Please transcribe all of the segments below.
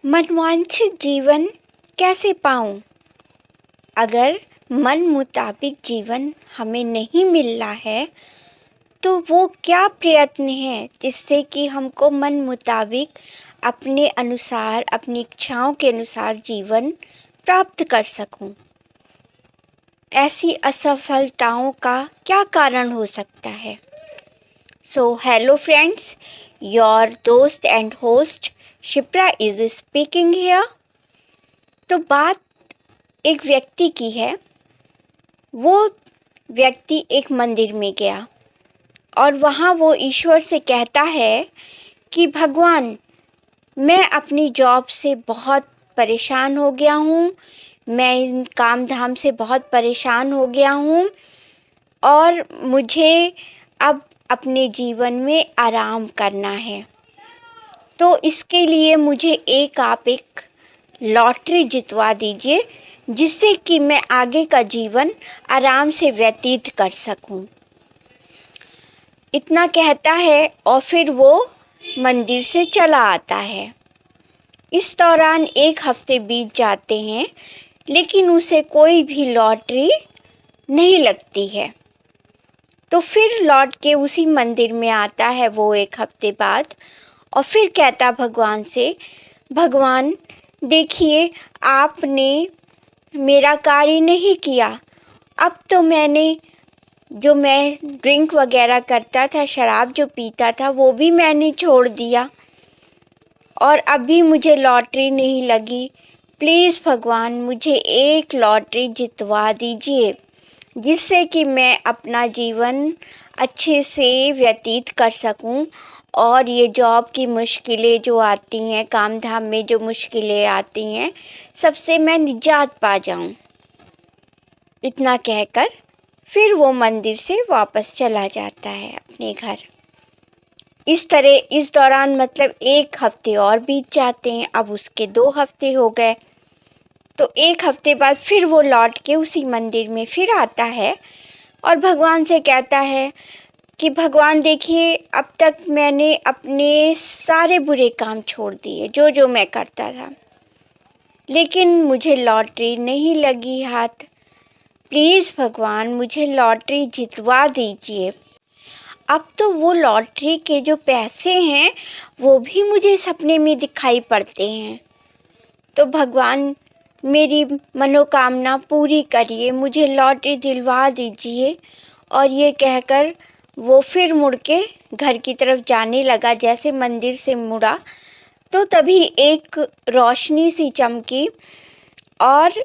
मनवांछित जीवन कैसे पाऊं? अगर मन मुताबिक जीवन हमें नहीं मिल रहा है तो वो क्या प्रयत्न है जिससे कि हमको मन मुताबिक अपने अनुसार अपनी इच्छाओं के अनुसार जीवन प्राप्त कर सकूं? ऐसी असफलताओं का क्या कारण हो सकता है? सो हेलो फ्रेंड्स, योर दोस्त and host Shipra is speaking here. तो बात एक व्यक्ति की है। वो व्यक्ति एक मंदिर में गया और वहाँ वो ईश्वर से कहता है कि भगवान, मैं अपनी जॉब से बहुत परेशान हो गया हूँ, मैं इन काम धाम से बहुत परेशान हो गया हूँ और मुझे अब अपने जीवन में आराम करना है। तो इसके लिए मुझे आप एक लॉटरी जितवा दीजिए जिससे कि मैं आगे का जीवन आराम से व्यतीत कर सकूं। इतना कहता है और फिर वो मंदिर से चला आता है। इस दौरान एक हफ्ते बीत जाते हैं लेकिन उसे कोई भी लॉटरी नहीं लगती है। तो फिर लौट के उसी मंदिर में आता है वो एक हफ्ते बाद और फिर कहता भगवान से, भगवान देखिए, आपने मेरा कार्य नहीं किया। अब तो मैं ड्रिंक वगैरह करता था, शराब जो पीता था वो भी मैंने छोड़ दिया और अभी मुझे लॉटरी नहीं लगी। प्लीज़ भगवान, मुझे एक लॉटरी जितवा दीजिए जिससे कि मैं अपना जीवन अच्छे से व्यतीत कर सकूं और ये जॉब की मुश्किलें जो आती हैं, काम धाम में जो मुश्किलें आती हैं, सबसे मैं निजात पा जाऊं। इतना कहकर फिर वो मंदिर से वापस चला जाता है अपने घर। इस दौरान मतलब एक हफ्ते और बीत जाते हैं। अब उसके 2 हफ्ते हो गए। तो एक हफ्ते बाद फिर वो लौट के उसी मंदिर में फिर आता है और भगवान से कहता है कि भगवान देखिए, अब तक मैंने अपने सारे बुरे काम छोड़ दिए जो जो मैं करता था, लेकिन मुझे लॉटरी नहीं लगी हाथ। प्लीज़ भगवान, मुझे लॉटरी जितवा दीजिए। अब तो वो लॉटरी के जो पैसे हैं वो भी मुझे सपने में दिखाई पड़ते हैं। तो भगवान, मेरी मनोकामना पूरी करिए, मुझे लॉटरी दिलवा दीजिए। और ये कहकर वो फिर मुड़ के घर की तरफ जाने लगा। जैसे मंदिर से मुड़ा तो तभी एक रोशनी सी चमकी और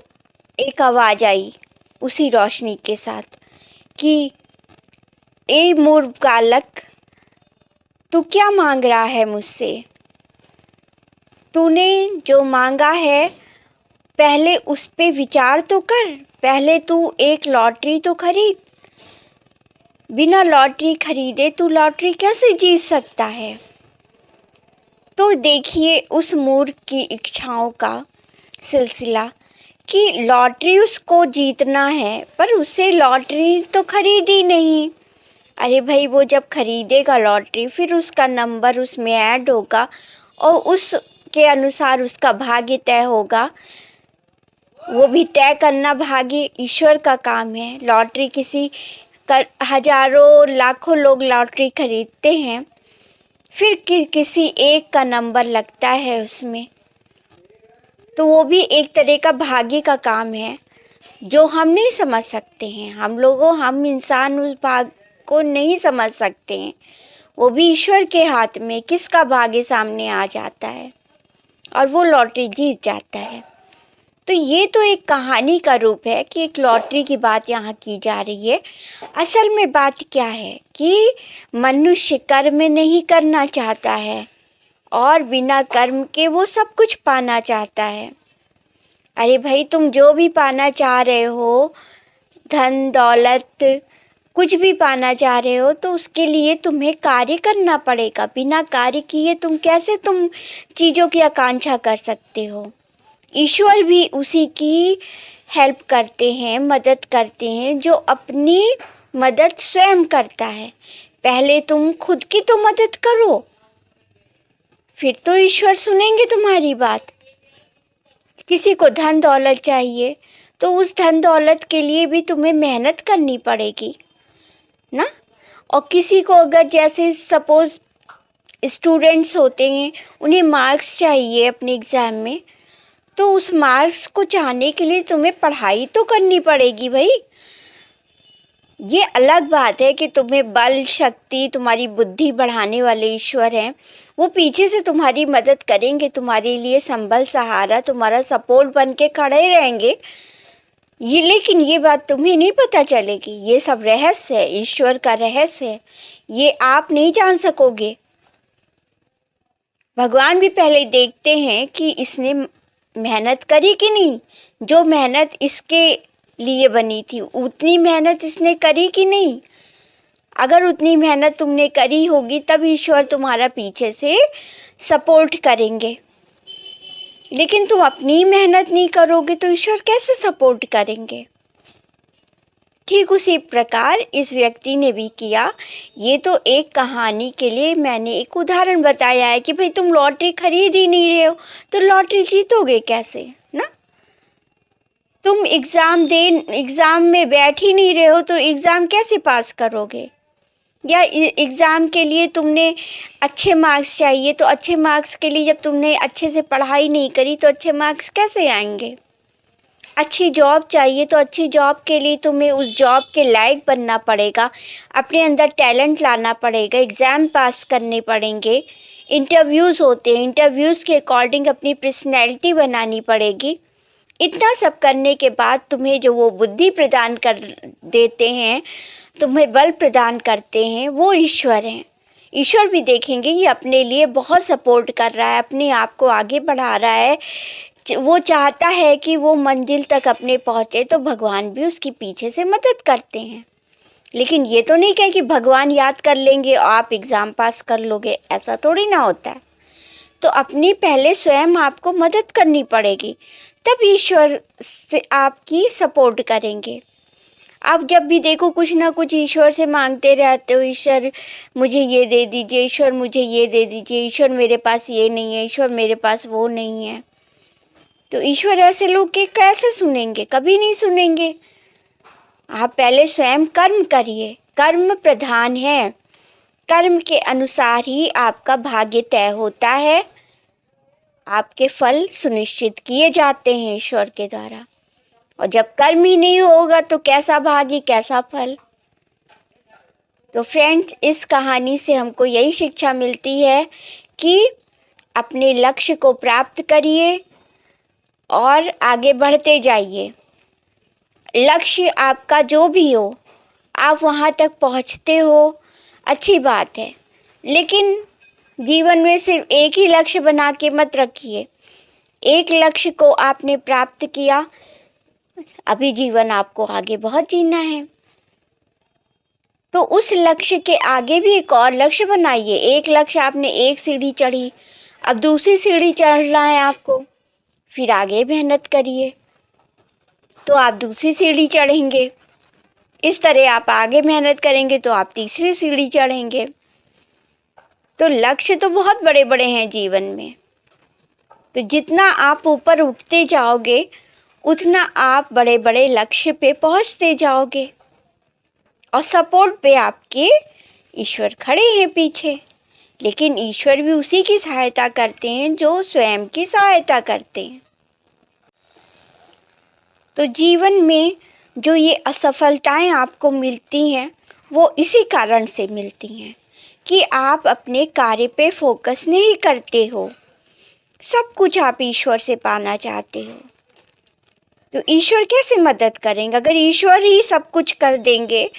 एक आवाज़ आई उसी रोशनी के साथ कि ए मूर्ख बालक, तू क्या मांग रहा है मुझसे? तूने जो मांगा है पहले उस पे विचार तो कर। पहले तू एक लॉटरी तो खरीद। बिना लॉटरी खरीदे तू लॉटरी कैसे जीत सकता है? तो देखिए उस मूर्ख की इच्छाओं का सिलसिला कि लॉटरी उसको जीतना है पर उसे लॉटरी तो खरीदी नहीं। अरे भाई, वो जब खरीदेगा लॉटरी फिर उसका नंबर उसमें ऐड होगा और उसके अनुसार उसका भाग्य तय होगा। वो भी तय करना भाग्य ईश्वर का काम है। लॉटरी हजारों लाखों लोग लॉटरी खरीदते हैं, फिर किसी एक का नंबर लगता है उसमें। तो वो भी एक तरह का भाग्य का काम है जो हम नहीं समझ सकते हैं। हम इंसान उस भाग्य को नहीं समझ सकते हैं। वो भी ईश्वर के हाथ में किसका भाग्य सामने आ जाता है और वो लॉटरी जीत जाता है। तो ये तो एक कहानी का रूप है कि एक लॉटरी की बात यहाँ की जा रही है। असल में बात क्या है कि मनुष्य कर्म नहीं करना चाहता है और बिना कर्म के वो सब कुछ पाना चाहता है। अरे भाई, तुम जो भी पाना चाह रहे हो, धन दौलत कुछ भी पाना चाह रहे हो, तो उसके लिए तुम्हें कार्य करना पड़ेगा। बिना कार्य किए तुम चीज़ों की आकांक्षा कर सकते हो? ईश्वर भी उसी की हेल्प करते हैं, मदद करते हैं जो अपनी मदद स्वयं करता है। पहले तुम खुद की तो मदद करो, फिर तो ईश्वर सुनेंगे तुम्हारी बात। किसी को धन दौलत चाहिए, तो उस धन दौलत के लिए भी तुम्हें मेहनत करनी पड़ेगी ना। और किसी को अगर जैसे सपोज़ स्टूडेंट्स होते हैं, उन्हें मार्क्स चाहिए अपने एग्ज़ाम में, तो उस मार्क्स को चाहने के लिए तुम्हें पढ़ाई तो करनी पड़ेगी भाई। ये अलग बात है कि तुम्हें बल शक्ति, तुम्हारी बुद्धि बढ़ाने वाले ईश्वर हैं, वो पीछे से तुम्हारी मदद करेंगे, तुम्हारे लिए संबल सहारा, तुम्हारा सपोर्ट बन के खड़े रहेंगे। ये लेकिन ये बात तुम्हें नहीं पता चलेगी। ये सब रहस्य है, ईश्वर का रहस्य है, ये आप नहीं जान सकोगे। भगवान भी पहले देखते हैं कि इसने मेहनत करी कि नहीं। जो मेहनत इसके लिए बनी थी उतनी मेहनत इसने करी कि नहीं। अगर उतनी मेहनत तुमने करी होगी तब ईश्वर तुम्हारा पीछे से सपोर्ट करेंगे। लेकिन तुम अपनी मेहनत नहीं करोगे तो ईश्वर कैसे सपोर्ट करेंगे। ठीक उसी प्रकार इस व्यक्ति ने भी किया। ये तो एक कहानी के लिए मैंने एक उदाहरण बताया है कि भाई तुम लॉटरी खरीद ही नहीं रहे हो तो लॉटरी जीतोगे कैसे ना। तुम एग्ज़ाम में बैठ ही नहीं रहे हो तो एग्ज़ाम कैसे पास करोगे। या एग्ज़ाम के लिए तुमने अच्छे मार्क्स चाहिए, तो अच्छे मार्क्स के लिए जब तुमने अच्छे से पढ़ाई नहीं करी तो अच्छे मार्क्स कैसे आएंगे। अच्छी जॉब चाहिए तो अच्छी जॉब के लिए तुम्हें उस जॉब के लायक बनना पड़ेगा, अपने अंदर टैलेंट लाना पड़ेगा, एग्ज़ाम पास करने पड़ेंगे, इंटरव्यूज़ होते हैं, इंटरव्यूज़ के अकॉर्डिंग अपनी पर्सनैलिटी बनानी पड़ेगी। इतना सब करने के बाद तुम्हें जो वो बुद्धि प्रदान कर देते हैं, तुम्हें बल प्रदान करते हैं, वो ईश्वर हैं। ईश्वर भी देखेंगे ये अपने लिए बहुत सपोर्ट कर रहा है, अपने आप को आगे बढ़ा रहा है, वो चाहता है कि वो मंजिल तक अपने पहुँचे, तो भगवान भी उसकी पीछे से मदद करते हैं। लेकिन ये तो नहीं कहे कि भगवान याद कर लेंगे और आप एग्ज़ाम पास कर लोगे, ऐसा थोड़ी ना होता है। तो अपनी पहले स्वयं आपको मदद करनी पड़ेगी, तब ईश्वर से आपकी सपोर्ट करेंगे। आप जब भी देखो कुछ ना कुछ ईश्वर से मांगते रहते हो, ईश्वर मुझे ये दे दीजिए, ईश्वर मुझे ये दे दीजिए, ईश्वर मेरे पास ये नहीं है, ईश्वर मेरे पास वो नहीं है। तो ईश्वर ऐसे लोग के कैसे सुनेंगे, कभी नहीं सुनेंगे। आप पहले स्वयं कर्म करिए, कर्म प्रधान है, कर्म के अनुसार ही आपका भाग्य तय होता है, आपके फल सुनिश्चित किए जाते हैं ईश्वर के द्वारा। और जब कर्म ही नहीं होगा तो कैसा भाग्य, कैसा फल। तो फ्रेंड्स, इस कहानी से हमको यही शिक्षा मिलती है कि अपने लक्ष्य को प्राप्त करिए और आगे बढ़ते जाइए। लक्ष्य आपका जो भी हो, आप वहाँ तक पहुँचते हो, अच्छी बात है, लेकिन जीवन में सिर्फ एक ही लक्ष्य बना के मत रखिए। एक लक्ष्य को आपने प्राप्त किया, अभी जीवन आपको आगे बहुत जीना है, तो उस लक्ष्य के आगे भी एक और लक्ष्य बनाइए। एक लक्ष्य आपने एक सीढ़ी चढ़ी, अब दूसरी सीढ़ी चढ़ना है आपको, फिर आगे मेहनत करिए तो आप दूसरी सीढ़ी चढ़ेंगे। इस तरह आप आगे मेहनत करेंगे तो आप तीसरी सीढ़ी चढ़ेंगे। तो लक्ष्य तो बहुत बड़े बड़े हैं जीवन में, तो जितना आप ऊपर उठते जाओगे उतना आप बड़े बड़े लक्ष्य पे पहुंचते जाओगे। और सपोर्ट पे आपके ईश्वर खड़े हैं पीछे, लेकिन ईश्वर भी उसी की सहायता करते हैं जो स्वयं की सहायता करते हैं। तो जीवन में जो ये असफलताएं आपको मिलती हैं वो इसी कारण से मिलती हैं कि आप अपने कार्य पे फोकस नहीं करते हो। सब कुछ आप ईश्वर से पाना चाहते हो, तो ईश्वर कैसे मदद करेंगे। अगर ईश्वर ही सब कुछ कर देंगे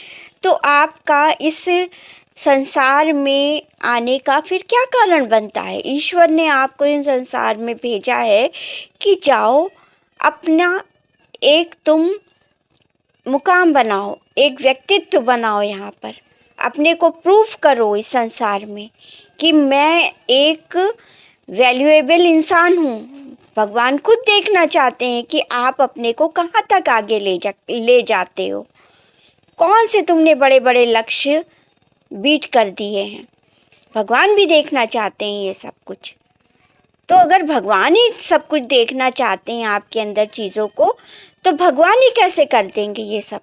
तो आपका इस संसार में आने का फिर क्या कारण बनता है। ईश्वर ने आपको इस संसार में भेजा है कि जाओ अपना एक तुम मुकाम बनाओ, एक व्यक्तित्व बनाओ, यहाँ पर अपने को प्रूफ करो इस संसार में कि मैं एक वैल्यूएबल इंसान हूँ। भगवान खुद देखना चाहते हैं कि आप अपने को कहाँ तक आगे ले जाते हो, कौन से तुमने बड़े बड़े लक्ष्य बीट कर दिए हैं। भगवान भी देखना चाहते हैं ये सब कुछ। तो अगर भगवान ही सब कुछ देखना चाहते हैं आपके अंदर चीज़ों को, तो भगवान ही कैसे कर देंगे ये सब?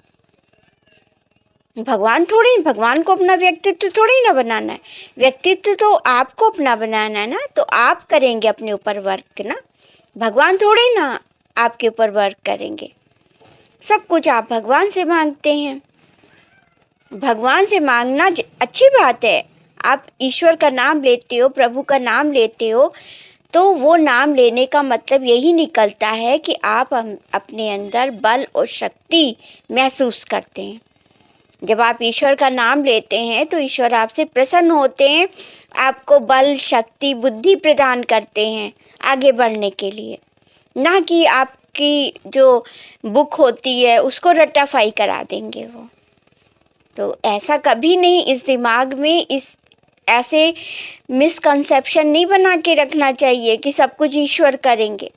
भगवान को अपना व्यक्तित्व थोड़ी ना बनाना है। व्यक्तित्व तो आपको अपना बनाना है ना, तो आप करेंगे अपने ऊपर वर्क ना। भगवान थोड़ी ना आपके ऊपर वर्क करेंगे। सब कुछ आप भगवान से मांगते हैं। भगवान से मांगना अच्छी बात है। आप ईश्वर का नाम लेते हो, प्रभु का नाम लेते हो, तो वो नाम लेने का मतलब यही निकलता है कि आप अपने अंदर बल और शक्ति महसूस करते हैं। जब आप ईश्वर का नाम लेते हैं तो ईश्वर आपसे प्रसन्न होते हैं, आपको बल, शक्ति, बुद्धि प्रदान करते हैं आगे बढ़ने के लिए, ना कि आपकी जो बुक होती है उसको रट्टाफाई करा देंगे वो। तो ऐसा कभी नहीं इस दिमाग में ऐसे मिसकंसेप्शन नहीं बना के रखना चाहिए कि सब कुछ ईश्वर करेंगे।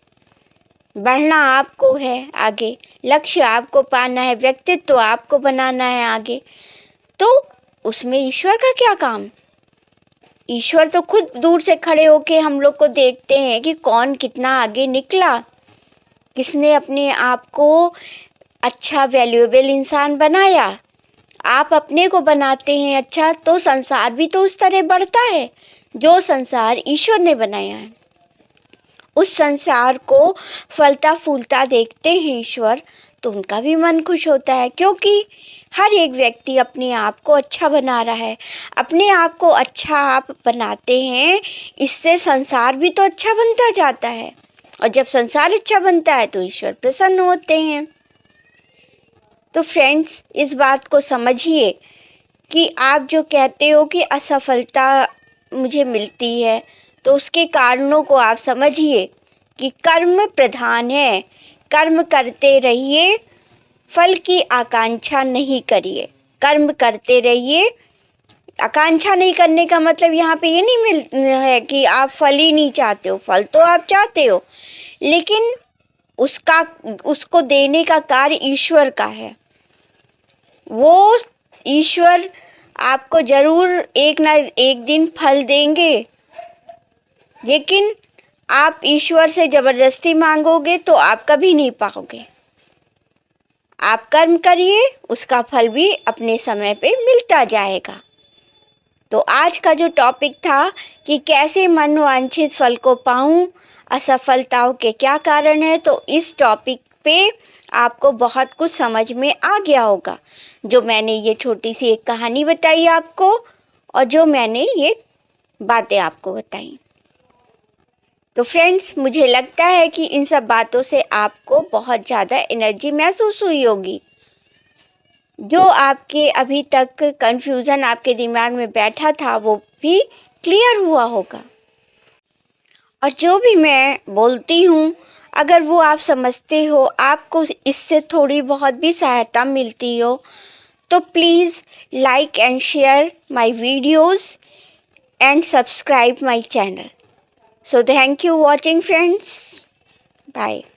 बढ़ना आपको है आगे, लक्ष्य आपको पाना है, व्यक्तित्व आपको बनाना है आगे, तो उसमें ईश्वर का क्या काम? ईश्वर तो खुद दूर से खड़े होके हम लोग को देखते हैं कि कौन कितना आगे निकला, किसने अपने आप को अच्छा वैल्यूएबल इंसान बनाया। आप अपने को बनाते हैं अच्छा, तो संसार भी तो उस तरह बढ़ता है जो संसार ईश्वर ने बनाया है। उस संसार को फलता फूलता देखते हैं ईश्वर, तो उनका भी मन खुश होता है, क्योंकि हर एक व्यक्ति अपने आप को अच्छा बना रहा है। अपने आप को अच्छा आप बनाते हैं, इससे संसार भी तो अच्छा बनता जाता है, और जब संसार अच्छा बनता है तो ईश्वर प्रसन्न होते हैं। तो फ्रेंड्स, इस बात को समझिए कि आप जो कहते हो कि असफलता मुझे मिलती है, तो उसके कारणों को आप समझिए कि कर्म प्रधान है। कर्म करते रहिए, फल की आकांक्षा नहीं करिए। कर्म करते रहिए, आकांक्षा नहीं करने का मतलब यहाँ पे ये नहीं है कि आप फल ही नहीं चाहते हो। फल तो आप चाहते हो, लेकिन उसको देने का कार्य ईश्वर का है। वो ईश्वर आपको ज़रूर एक ना एक दिन फल देंगे, लेकिन आप ईश्वर से ज़बरदस्ती मांगोगे तो आप कभी नहीं पाओगे। आप कर्म करिए, उसका फल भी अपने समय पे मिलता जाएगा। तो आज का जो टॉपिक था कि कैसे मनवांछित फल को पाऊं, असफलताओं के क्या कारण है, तो इस टॉपिक पे आपको बहुत कुछ समझ में आ गया होगा, जो मैंने ये छोटी सी एक कहानी बताई आपको, और जो मैंने ये बातें आपको बताई। तो फ्रेंड्स, मुझे लगता है कि इन सब बातों से आपको बहुत ज़्यादा एनर्जी महसूस हुई होगी। जो आपके अभी तक कन्फ्यूज़न आपके दिमाग में बैठा था वो भी क्लियर हुआ होगा, और जो भी मैं बोलती हूँ अगर वो आप समझते हो, आपको इससे थोड़ी बहुत भी सहायता मिलती हो, तो please like and share my videos and subscribe my channel. So thank you watching friends. Bye.